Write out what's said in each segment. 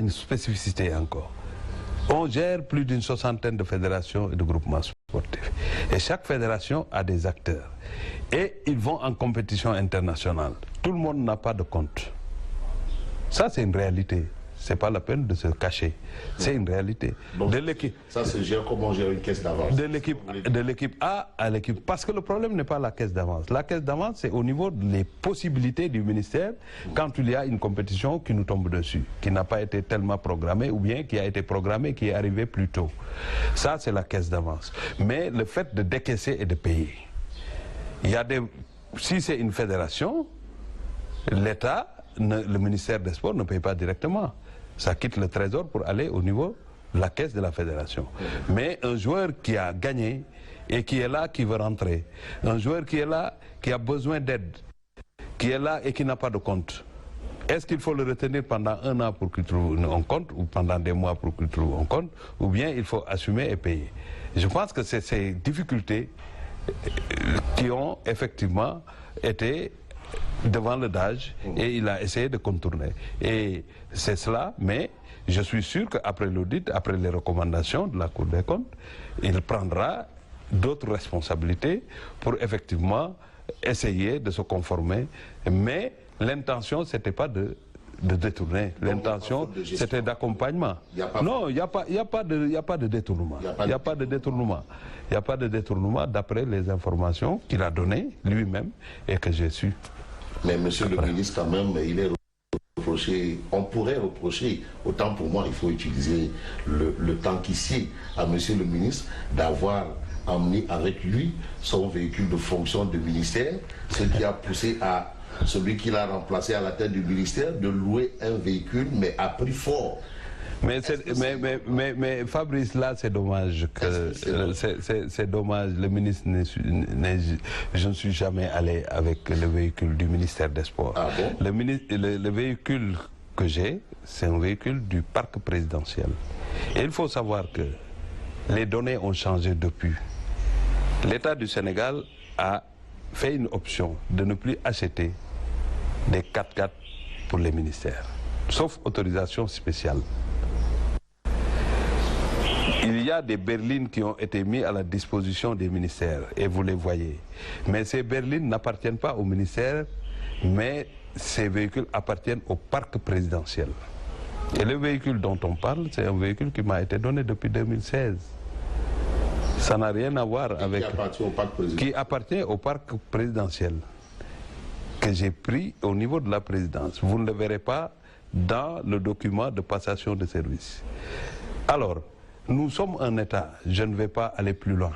une spécificité encore. On gère plus d'une soixantaine de fédérations et de groupements sportifs. Et chaque fédération a des acteurs. Et ils vont en compétition internationale. Tout le monde n'a pas de compte. Ça, c'est une réalité. Ce n'est pas la peine de se cacher. C'est une réalité. Donc, ça se gère comme on gère une caisse d'avance. De l'équipe A à l'équipe. Parce que le problème n'est pas la caisse d'avance. La caisse d'avance, c'est au niveau des possibilités du ministère quand il y a une compétition qui nous tombe dessus, qui n'a pas été tellement programmée ou bien qui a été programmée, qui est arrivée plus tôt. Ça, c'est la caisse d'avance. Mais le fait de décaisser et de payer, il y a des... Si c'est une fédération, l'État, le ministère des Sports ne paye pas directement. Ça quitte le trésor pour aller au niveau de la caisse de la fédération. Mais un joueur qui a gagné et qui est là, qui veut rentrer, un joueur qui est là, qui a besoin d'aide, qui est là et qui n'a pas de compte, est-ce qu'il faut le retenir pendant 1 an pour qu'il trouve un compte ou pendant des mois pour qu'il trouve un compte, ou bien il faut assumer et payer? Je pense que c'est ces difficultés qui ont effectivement été devant le DAGE et il a essayé de contourner. Et c'est cela, mais je suis sûr qu'après l'audit, après les recommandations de la Cour des comptes, il prendra d'autres responsabilités pour effectivement essayer de se conformer. Mais l'intention, ce n'était pas de détourner. L'intention, c'était d'accompagnement. Non, il n'y a pas de détournement. Il n'y a pas de détournement. Il n'y a pas de détournement d'après les informations qu'il a données lui-même et que j'ai su. Mais monsieur le ministre, quand même, il est reproché, on pourrait reprocher, autant pour moi, il faut utiliser le temps qui sied à monsieur le ministre d'avoir emmené avec lui son véhicule de fonction de ministère, ce qui a poussé à celui qui l'a remplacé à la tête du ministère de louer un véhicule, mais à prix fort. Mais Fabrice, là, c'est dommage. C'est dommage. Le ministre, je ne suis jamais allé avec le véhicule du ministère des Sports. Ah bon? Le véhicule que j'ai, c'est un véhicule du parc présidentiel. Et il faut savoir que les données ont changé depuis. L'État du Sénégal a fait une option de ne plus acheter des 4x4 pour les ministères, sauf autorisation spéciale. Il y a des berlines qui ont été mises à la disposition des ministères, et vous les voyez. Mais ces berlines n'appartiennent pas au ministère, mais ces véhicules appartiennent au parc présidentiel. Et le véhicule dont on parle, c'est un véhicule qui m'a été donné depuis 2016. Ça n'a rien à voir avec... Qui appartient au parc présidentiel, que j'ai pris au niveau de la présidence. Vous ne le verrez pas dans le document de passation de service. Alors, nous sommes un État, je ne vais pas aller plus loin.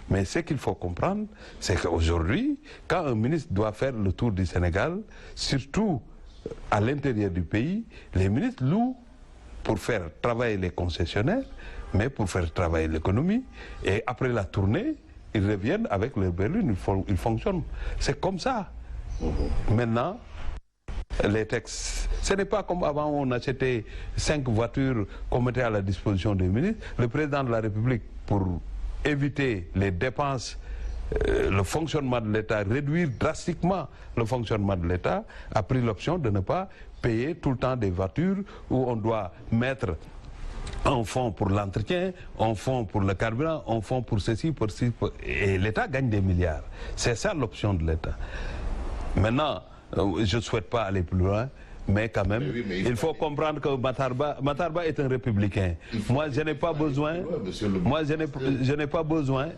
Mais ce qu'il faut comprendre, c'est qu'aujourd'hui, quand un ministre doit faire le tour du Sénégal, surtout à l'intérieur du pays, les ministres louent pour faire travailler les concessionnaires, mais pour faire travailler l'économie. Et après la tournée, ils reviennent avec leur berline, ils fonctionnent. C'est comme ça. Maintenant, les textes, ce n'est pas comme avant où on achetait 5 voitures qu'on mettait à la disposition des ministres. Le président de la République, pour éviter les dépenses, le fonctionnement de l'État, réduire drastiquement le fonctionnement de l'État, a pris l'option de ne pas payer tout le temps des voitures où on doit mettre un fonds pour l'entretien, un fonds pour le carburant, un fonds pour ceci, pour ceci. Et l'État gagne des milliards. C'est ça l'option de l'État. Maintenant, je ne souhaite pas aller plus loin, mais quand même, il faut comprendre que Matarba est un républicain. Moi, je n'ai pas besoin, je n'ai pas besoin,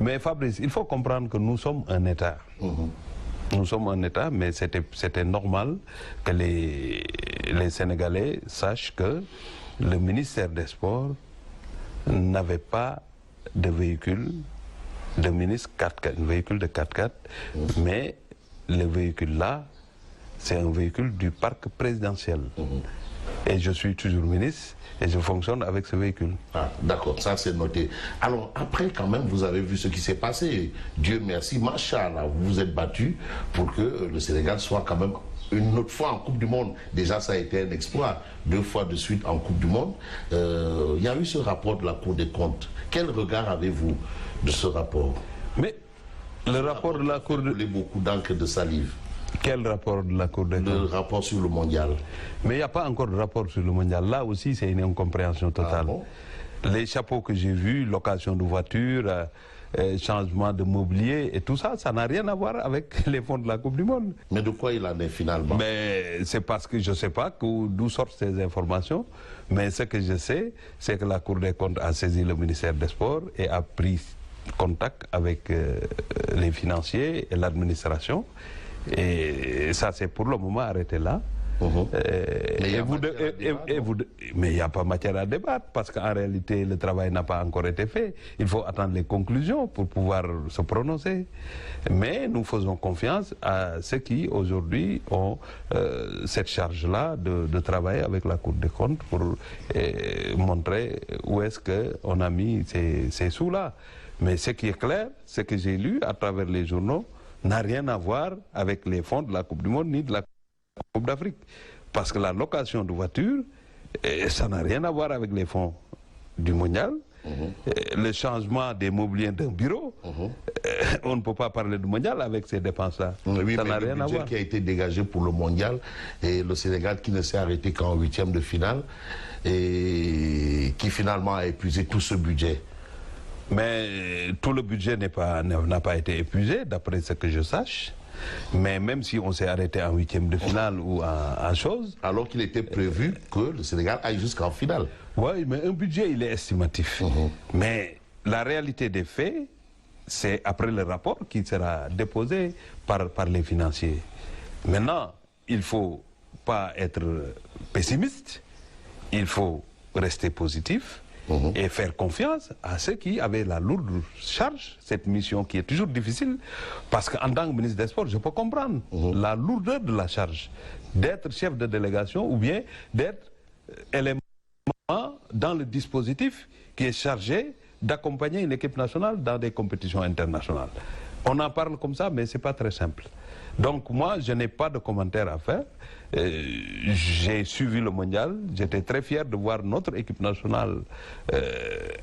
mais Fabrice, il faut comprendre que nous sommes un État. Nous sommes un État, mais c'était normal que les Sénégalais sachent que le ministère des Sports n'avait pas de véhicule de ministre 4x4, un véhicule de 4x4, mais le véhicule là, c'est un véhicule du parc présidentiel. Et je suis toujours ministre et je fonctionne avec ce véhicule. Ah, d'accord, ça c'est noté. Alors après quand même, vous avez vu ce qui s'est passé. Dieu merci, machallah, vous vous êtes battu pour que le Sénégal soit quand même une autre fois en Coupe du Monde. Déjà ça a été un exploit, 2 fois de suite en Coupe du Monde. Il y a eu ce rapport de la Cour des comptes. Quel regard avez-vous de ce rapport? Mais le rapport de la Cour des comptes... beaucoup d'encre de salive. Quel rapport de la Cour des comptes? Le rapport sur le mondial. Mais il n'y a pas encore de rapport sur le mondial. Là aussi, c'est une incompréhension totale. Ah bon? Les chapeaux que j'ai vus, location de voitures, changement de mobilier et tout ça, ça n'a rien à voir avec les fonds de la Coupe du Monde. Mais de quoi il en est finalement? Mais c'est parce que je ne sais pas d'où sortent ces informations, mais ce que je sais, c'est que la Cour des comptes a saisi le ministère des Sports et a pris contact avec les financiers et l'administration. Et ça, c'est pour le moment arrêté là. Mais il n'y a pas matière à débattre parce qu'en réalité le travail n'a pas encore été fait. Il faut attendre les conclusions pour pouvoir se prononcer. Mais nous faisons confiance à ceux qui aujourd'hui ont cette charge-là de travailler avec la Cour des comptes pour montrer où est-ce qu'on a mis ces sous-là. Mais ce qui est clair, ce que j'ai lu à travers les journaux n'a rien à voir avec les fonds de la Coupe du Monde ni de la Coupe d'Afrique. Parce que la location de voitures, ça n'a rien à voir avec les fonds du mondial. Le changement des mobiliers d'un bureau, on ne peut pas parler du mondial avec ces dépenses-là. Oui, ça mais n'a le rien à budget voir. qui a été dégagé pour le mondial et le Sénégal qui ne s'est arrêté qu'en 8e de finale et qui finalement a épuisé tout ce budget. Mais tout le budget n'a pas été épuisé, d'après ce que je sache. Mais même si on s'est arrêté en 8e de finale ou en chose... Alors qu'il était prévu que le Sénégal aille jusqu'en finale. Oui, mais un budget, il est estimatif. Mais la réalité des faits, c'est après le rapport qui sera déposé par les financiers. Maintenant, il ne faut pas être pessimiste, il faut rester positif. Et faire confiance à ceux qui avaient la lourde charge, cette mission qui est toujours difficile, parce qu'en tant que ministre des Sports, je peux comprendre la lourdeur de la charge d'être chef de délégation ou bien d'être élément dans le dispositif qui est chargé d'accompagner une équipe nationale dans des compétitions internationales. On en parle comme ça, mais ce n'est pas très simple. Donc moi, je n'ai pas de commentaire à faire. J'ai suivi le mondial, j'étais très fier de voir notre équipe nationale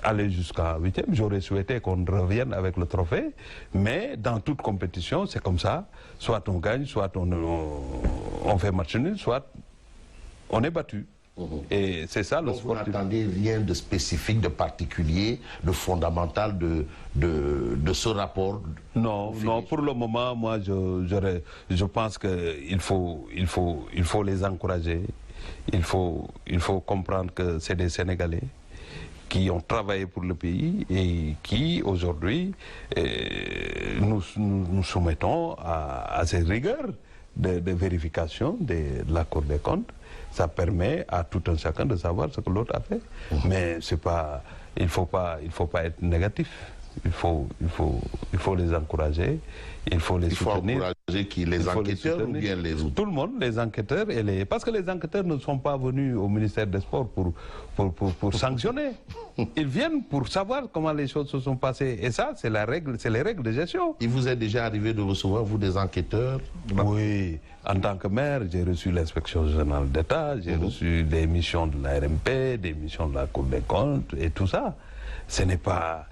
aller jusqu'à 8e. J'aurais souhaité qu'on revienne avec le trophée, mais dans toute compétition, c'est comme ça. Soit on gagne, soit on fait match nul, soit on est battu. Et c'est ça le sport. sport. Vous n'attendez rien de spécifique, de particulier, de fondamental de ce rapport? Non, non, pour le moment, moi, je pense qu'il faut les encourager. Il faut comprendre que c'est des Sénégalais qui ont travaillé pour le pays et qui, aujourd'hui, nous soumettons à ces rigueurs de vérification de la Cour des comptes. Ça permet à tout un chacun de savoir ce que l'autre a fait. Mais c'est pas, il faut pas être négatif. Il faut les encourager, il faut les soutenir. Il faut encourager qui, les enquêteurs ou bien les autres? Tout le monde, les enquêteurs parce que les enquêteurs ne sont pas venus au ministère des Sports pour sanctionner. Ils viennent pour savoir comment les choses se sont passées. Et ça, c'est les règles de gestion. Il vous est déjà arrivé de recevoir, vous, des enquêteurs? Oui, en tant que maire, j'ai reçu l'inspection générale d'État, j'ai reçu des missions de la RMP, des missions de la Cour des comptes et tout ça. Ce n'est pas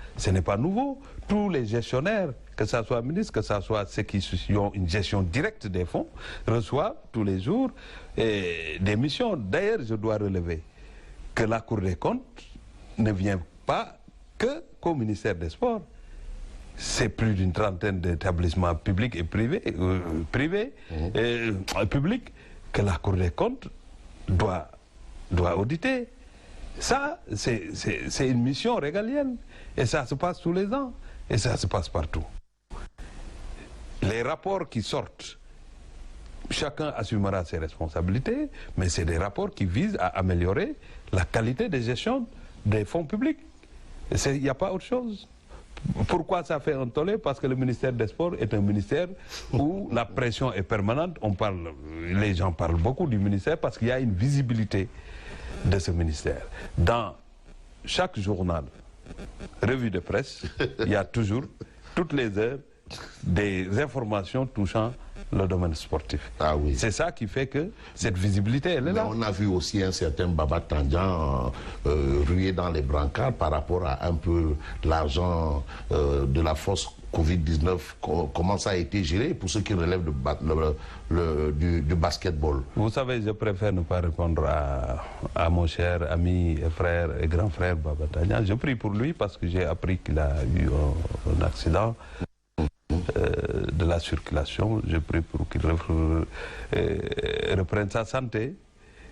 nouveau. Tous les gestionnaires, que ce soit ministres, que ce soit ceux qui ont une gestion directe des fonds, reçoivent tous les jours des missions. D'ailleurs, je dois relever que la Cour des comptes ne vient pas qu'au ministère des Sports. C'est plus d'une trentaine d'établissements publics et privés, publics, que la Cour des comptes doit auditer. Ça, c'est une mission régalienne. Et ça se passe tous les ans. Et ça se passe partout. Les rapports qui sortent, chacun assumera ses responsabilités, mais c'est des rapports qui visent à améliorer la qualité de gestion des fonds publics. Il n'y a pas autre chose. Pourquoi ça fait un tollé? Parce que le ministère des Sports est un ministère où la pression est permanente. Les gens parlent beaucoup du ministère parce qu'il y a une visibilité de ce ministère. Dans chaque journal, revue de presse, il y a toujours, toutes les heures, des informations touchant le domaine sportif. Ah oui. C'est ça qui fait que cette visibilité, elle est là. On a vu aussi un certain Baba Tandian ruer dans les brancards par rapport à un peu l'argent de la force Covid-19, comment ça a été géré pour ceux qui relèvent du basketball? Vous savez, je préfère ne pas répondre à mon cher ami et frère et grand frère Baba Tania. Je prie pour lui parce que j'ai appris qu'il a eu un accident de la circulation. Je prie pour qu'il reprenne sa santé.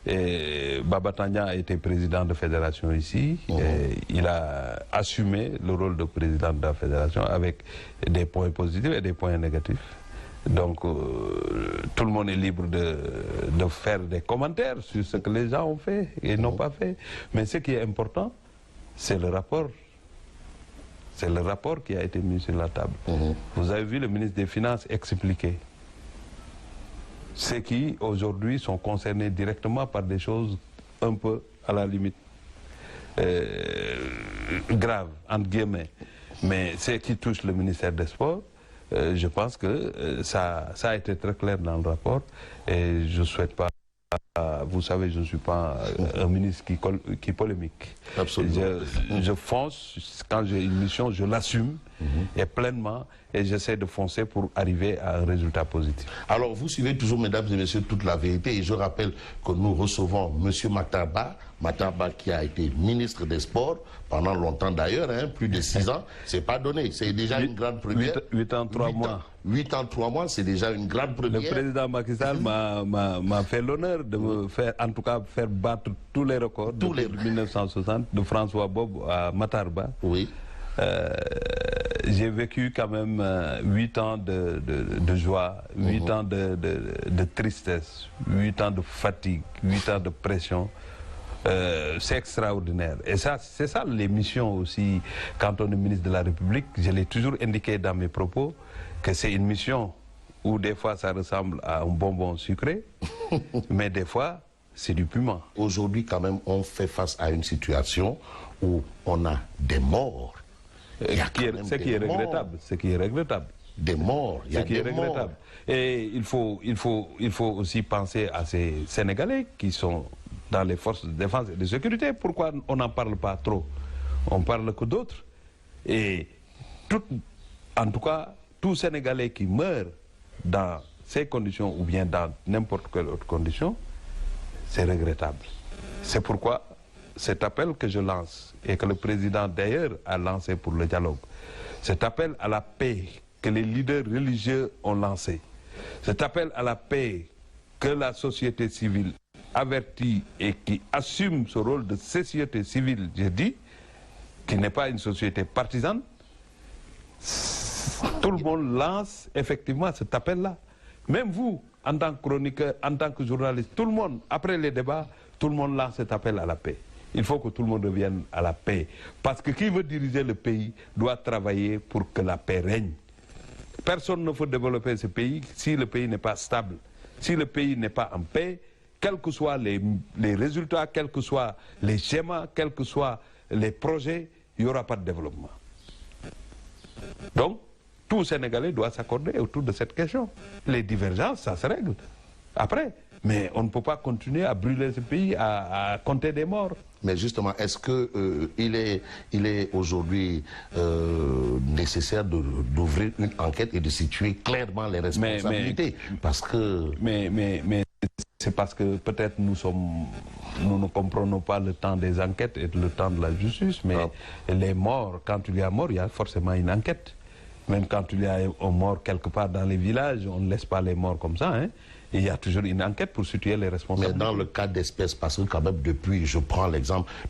Et Baba Tania a été président de fédération ici. Et il a assumé le rôle de président de la fédération avec des points positifs et des points négatifs. Donc tout le monde est libre de faire des commentaires sur ce que les gens ont fait et n'ont pas fait. Mais ce qui est important, c'est le rapport. C'est le rapport qui a été mis sur la table. Vous avez vu le ministre des Finances expliquer ceux qui, aujourd'hui, sont concernés directement par des choses un peu, à la limite, graves, entre guillemets. Mais ceux qui touchent le ministère des Sports, je pense que ça a été très clair dans le rapport. Et je ne souhaite pas, vous savez, je ne suis pas un ministre qui polémique. Absolument. Je fonce, quand j'ai une mission, je l'assume, et pleinement, et j'essaie de foncer pour arriver à un résultat positif. Alors, vous suivez toujours, mesdames et messieurs, toute la vérité, et je rappelle que nous recevons M. Matarba qui a été ministre des Sports pendant longtemps d'ailleurs, hein, plus de 6 ans, c'est pas donné, c'est déjà une grande première. 8 ans, 3 mois. 8 ans, 3 mois, c'est déjà une grande première. Le président Macky Sall m'a fait l'honneur de me faire, en tout cas, faire battre tous les records depuis 1960, de François Bob à Matarba. Oui. J'ai vécu quand même 8 ans de joie, 8 ans de tristesse, 8 ans de fatigue, 8 ans de pression. C'est extraordinaire. Et ça, c'est ça les missions aussi. Quand on est ministre de la République, je l'ai toujours indiqué dans mes propos, que c'est une mission où des fois ça ressemble à un bonbon sucré, mais des fois c'est du piment. Aujourd'hui quand même, on fait face à une situation où on a des morts. Ce qui est regrettable. Des morts, il y a des morts. Et il faut aussi penser à ces Sénégalais qui sont dans les forces de défense et de sécurité. Pourquoi on n'en parle pas trop? On parle que d'autres. Et en tout cas, tout Sénégalais qui meurt dans ces conditions ou bien dans n'importe quelle autre condition, c'est regrettable. C'est pourquoi cet appel que je lance et que le président d'ailleurs a lancé pour le dialogue, cet appel à la paix que les leaders religieux ont lancé, cet appel à la paix que la société civile avertit et qui assume ce rôle de société civile, je dis, qui n'est pas une société partisane, tout le monde lance effectivement cet appel-là. Même vous, en tant que chroniqueur, en tant que journaliste, tout le monde, après les débats, tout le monde lance cet appel à la paix. Il faut que tout le monde revienne à la paix. Parce que qui veut diriger le pays doit travailler pour que la paix règne. Personne ne peut développer ce pays si le pays n'est pas stable. Si le pays n'est pas en paix, quels que soient les résultats, quels que soient les schémas, quels que soient les projets, il n'y aura pas de développement. Donc, tout Sénégalais doit s'accorder autour de cette question. Les divergences, ça se règle après. Mais on ne peut pas continuer à brûler ce pays, à compter des morts. Mais justement, est-ce qu'il est aujourd'hui nécessaire d'ouvrir une enquête et de situer clairement les responsabilités? Parce que... Mais c'est parce que peut-être nous ne comprenons pas le temps des enquêtes et le temps de la justice, mais les morts, quand il y a mort, il y a forcément une enquête. Même quand il y a un mort quelque part dans les villages, on ne laisse pas les morts comme ça, hein. Il y a toujours une enquête pour situer les responsabilités. Mais dans le cas d'espèces, parce que quand même depuis, je prends l'exemple